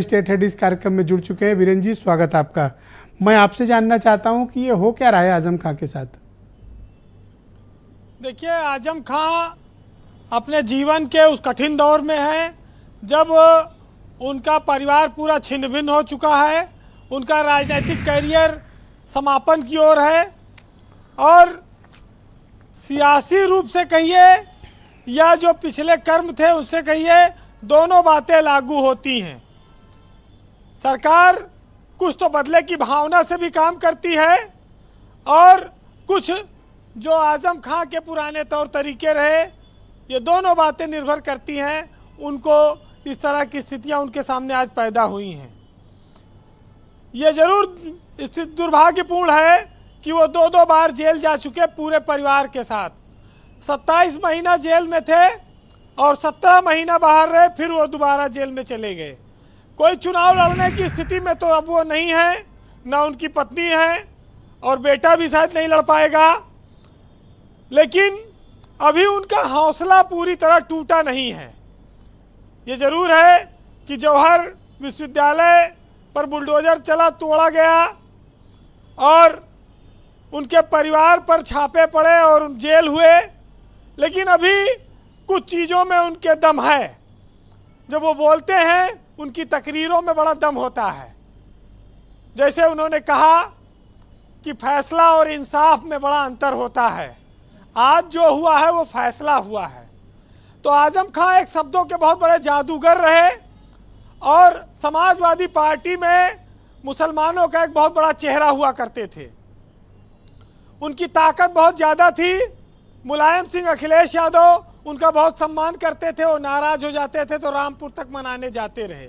State head इस कार्यक्रम में जुड़ चुके हैं। वीरेंद्र जी, स्वागत आपका। मैं आपसे जानना चाहता हूं कि ये हो क्या रहा है आजम खां के साथ। देखिए, आजम खां अपने जीवन के उस कठिन दौर में है जब उनका परिवार पूरा छिन्न भिन्न हो चुका है, उनका राजनीतिक करियर समापन की ओर है और सियासी रूप से कहिए या जो पिछले कर्म थे उससे कहिए, दोनों बातें लागू होती हैं। सरकार कुछ तो बदले की भावना से भी काम करती है और कुछ जो आजम खां के पुराने तौर तरीके रहे, ये दोनों बातें निर्भर करती हैं। उनको इस तरह की स्थितियां उनके सामने आज पैदा हुई हैं। ये जरूर स्थिति दुर्भाग्यपूर्ण है कि वो दो बार जेल जा चुके पूरे परिवार के साथ। 27 महीना जेल में थे और 17 महीना बाहर रहे, फिर वो दोबारा जेल में चले गए। कोई चुनाव लड़ने की स्थिति में तो अब वो नहीं है, ना उनकी पत्नी है और बेटा भी शायद नहीं लड़ पाएगा। लेकिन अभी उनका हौसला पूरी तरह टूटा नहीं है। ये जरूर है कि जवाहर विश्वविद्यालय पर बुलडोजर चला, तोड़ा गया और उनके परिवार पर छापे पड़े और जेल हुए, लेकिन अभी कुछ चीज़ों में उनके दम है। जब वो बोलते हैं उनकी तकरीरों में बड़ा दम होता है। जैसे उन्होंने कहा कि फैसला और इंसाफ में बड़ा अंतर होता है। आज जो हुआ है वो फैसला हुआ है। तो आजम खां एक शब्दों के बहुत बड़े जादूगर रहे और समाजवादी पार्टी में मुसलमानों का एक बहुत बड़ा चेहरा हुआ करते थे। उनकी ताकत बहुत ज़्यादा थी। मुलायम सिंह, अखिलेश यादव उनका बहुत सम्मान करते थे। वो नाराज हो जाते थे तो रामपुर तक मनाने जाते रहे।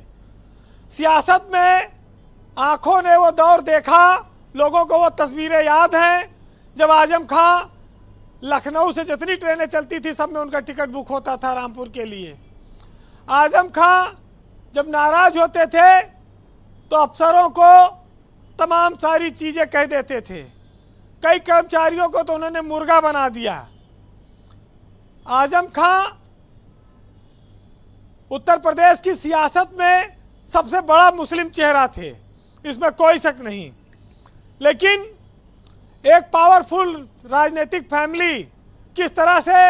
सियासत में आंखों ने वो दौर देखा, लोगों को वो तस्वीरें याद हैं जब आजम खां लखनऊ से जितनी ट्रेनें चलती थी सब में उनका टिकट बुक होता था रामपुर के लिए। आजम खां जब नाराज होते थे तो अफसरों को तमाम सारी चीज़ें कह देते थे। कई कर्मचारियों को तो उन्होंने मुर्गा बना दिया। आजम खां उत्तर प्रदेश की सियासत में सबसे बड़ा मुस्लिम चेहरा थे, इसमें कोई शक नहीं। लेकिन एक पावरफुल राजनीतिक फैमिली किस तरह से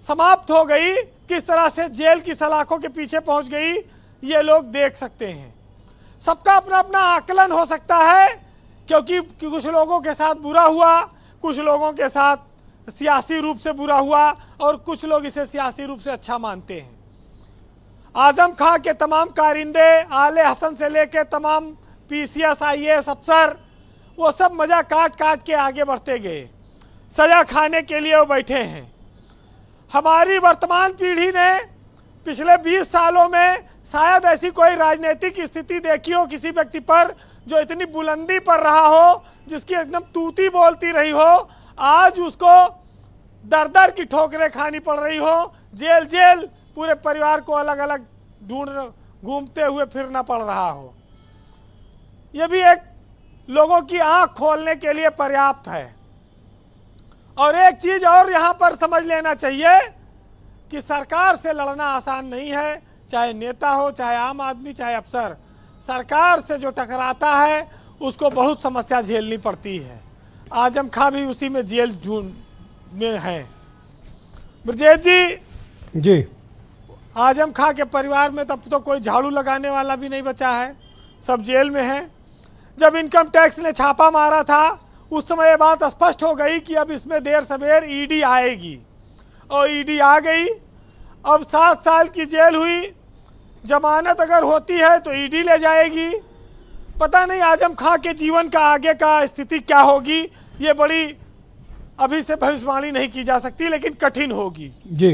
समाप्त हो गई, किस तरह से जेल की सलाखों के पीछे पहुंच गई, ये लोग देख सकते हैं। सबका अपना अपना आकलन हो सकता है, क्योंकि कुछ लोगों के साथ बुरा हुआ, कुछ लोगों के साथ सियासी रूप से बुरा हुआ और कुछ लोग इसे सियासी रूप से अच्छा मानते हैं। आजम खां के तमाम कारिंदे, आले हसन से लेके तमाम PCS IAS अफसर, वो सब मज़ा काट काट के आगे बढ़ते गए। सज़ा खाने के लिए वो बैठे हैं। हमारी वर्तमान पीढ़ी ने पिछले 20 सालों में शायद ऐसी कोई राजनीतिक स्थिति देखी हो किसी व्यक्ति पर जो इतनी बुलंदी पर रहा हो, जिसकी एकदम तूती बोलती रही हो। आज उसको दर दर की ठोकरें खानी पड़ रही हो, जेल जेल पूरे परिवार को अलग अलग घूमते हुए फिरना पड़ रहा हो। यह भी एक लोगों की आंख खोलने के लिए पर्याप्त है। और एक चीज़ और यहाँ पर समझ लेना चाहिए कि सरकार से लड़ना आसान नहीं है, चाहे नेता हो, चाहे आम आदमी, चाहे अफसर। सरकार से जो टकराता है उसको बहुत समस्या झेलनी पड़ती है। आजम खां भी उसी में जेल में है। ब्रजेश जी, आजम खां के परिवार में तब तो कोई झाड़ू लगाने वाला भी नहीं बचा है, सब जेल में है। जब इनकम टैक्स ने छापा मारा था उस समय ये बात स्पष्ट हो गई कि अब इसमें देर सवेर ED आएगी और ED आ गई। अब 7 साल की जेल हुई, जमानत अगर होती है तो ED ले जाएगी। पता नहीं आजम खां के जीवन का आगे का स्थिति क्या होगी, ये बड़ी अभी से भविष्यवाणी नहीं की जा सकती, लेकिन कठिन होगी जी।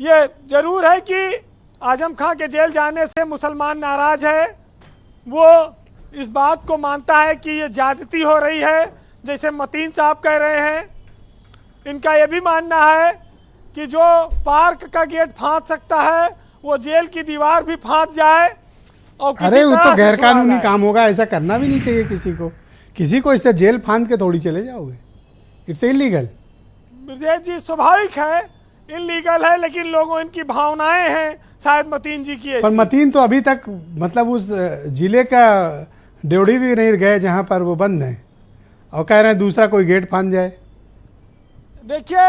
ये जरूर है कि आजम खां के जेल जाने से मुसलमान नाराज है। वो इस बात को मानता है कि ये ज्यादती हो रही है, जैसे मतीन साहब कह रहे हैं। इनका ये भी मानना है कि जो पार्क का गेट फांद सकता है वो जेल की दीवार भी फांद जाए। और अरे वो तो गैर कानूनी काम होगा, ऐसा करना भी नहीं चाहिए किसी को इससे जेल फांद के थोड़ी चले जाओगे, इट्स इलीगल। ब्रजेश जी, स्वाभाविक है इलीगल है, लेकिन लोगों इनकी भावनाएं हैं शायद मतीन जी की पर ऐसी। मतीन तो अभी तक मतलब उस जिले का ड्योढ़ी भी नहीं गए जहाँ पर वो बंद है, और कह रहे हैं दूसरा कोई गेट फांद जाए। देखिए,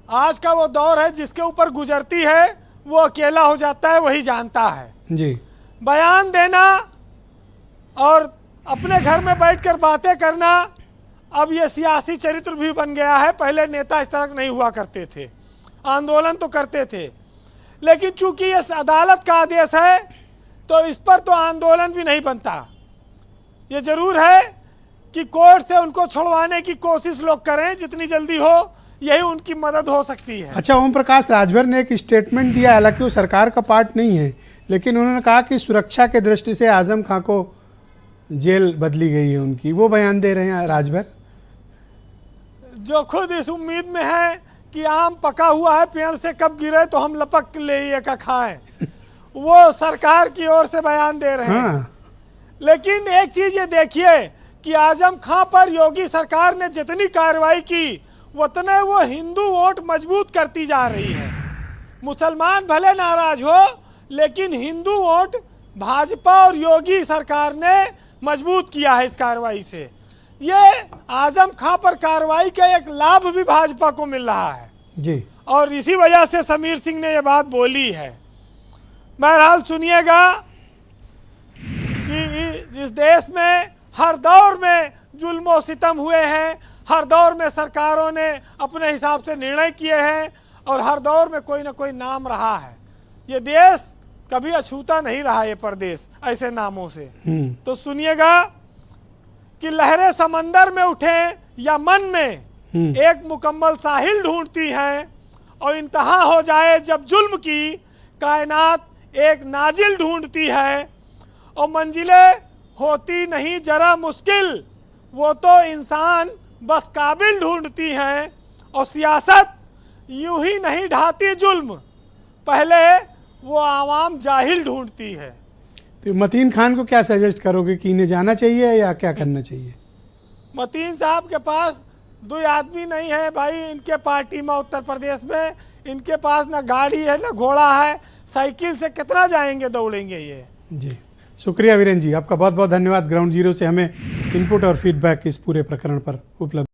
आज का वो दौर है जिसके ऊपर गुजरती है वो अकेला हो जाता है, वही जानता है। जी। बयान देना और अपने घर में बैठकर बातें करना अब ये सियासी चरित्र भी बन गया है। पहले नेता इस तरह नहीं हुआ करते थे, आंदोलन तो करते थे, लेकिन चूंकि ये अदालत का आदेश है तो इस पर तो आंदोलन भी नहीं बनता। ये जरूर है कि कोर्ट से उनको छुड़वाने की कोशिश लोग करें जितनी जल्दी हो, यही उनकी मदद हो सकती है। अच्छा, ओम प्रकाश राजभर ने एक स्टेटमेंट दिया, हालांकि वो सरकार का पार्ट नहीं है, लेकिन उन्होंने कहा कि सुरक्षा के दृष्टि से आजम खां को जेल बदली गई है उनकी। वो बयान दे रहे हैं राजभर, जो खुद इस उम्मीद में है कि आम पका हुआ है, पेड़ से कब गिरे तो हम लपक ले ये का खाएं, वो सरकार की ओर से बयान दे रहे हैं। हाँ। लेकिन एक चीज ये देखिए कि आजम खां पर योगी सरकार ने जितनी कार्रवाई की उतने वो हिंदू वोट मजबूत करती जा रही है। मुसलमान भले नाराज हो, लेकिन हिंदू वोट भाजपा और योगी सरकार ने मजबूत किया है इस कार्रवाई से। ये आजम खां पर कार्रवाई का एक लाभ भी भाजपा को मिल रहा है जी। और इसी वजह से समीर सिंह ने ये बात बोली है। बहरहाल सुनिएगा कि इस देश में हर दौर में जुल्म और सितम हुए हैं, हर दौर में सरकारों ने अपने हिसाब से निर्णय किए हैं और हर दौर में कोई ना कोई नाम रहा है। ये देश कभी अछूता नहीं रहा, ये प्रदेश ऐसे नामों से। तो सुनिएगा कि लहरें समंदर में उठे या मन में एक मुकम्मल साहिल ढूंढती हैं, और इंतहा हो जाए जब जुल्म की कायनात एक नाजिल ढूंढती है, और मंजिलें होती नहीं जरा मुश्किल, वो तो इंसान बस काबिल ढूंढती हैं, और सियासत यूं ही नहीं ढाती जुल्म, पहले वो आवाम जाहिल ढूंढती है। तो मतीन खान को क्या सजेस्ट करोगे कि इन्हें जाना चाहिए या क्या करना चाहिए? मतीन साहब के पास दो आदमी नहीं है भाई, इनके पार्टी में उत्तर प्रदेश में इनके पास ना गाड़ी है ना घोड़ा है, साइकिल से कितना जाएंगे दौड़ेंगे ये। जी, शुक्रिया वीरेंद्र जी, आपका बहुत बहुत धन्यवाद। ग्राउंड जीरो से हमें इनपुट और फीडबैक इस पूरे प्रकरण पर उपलब्ध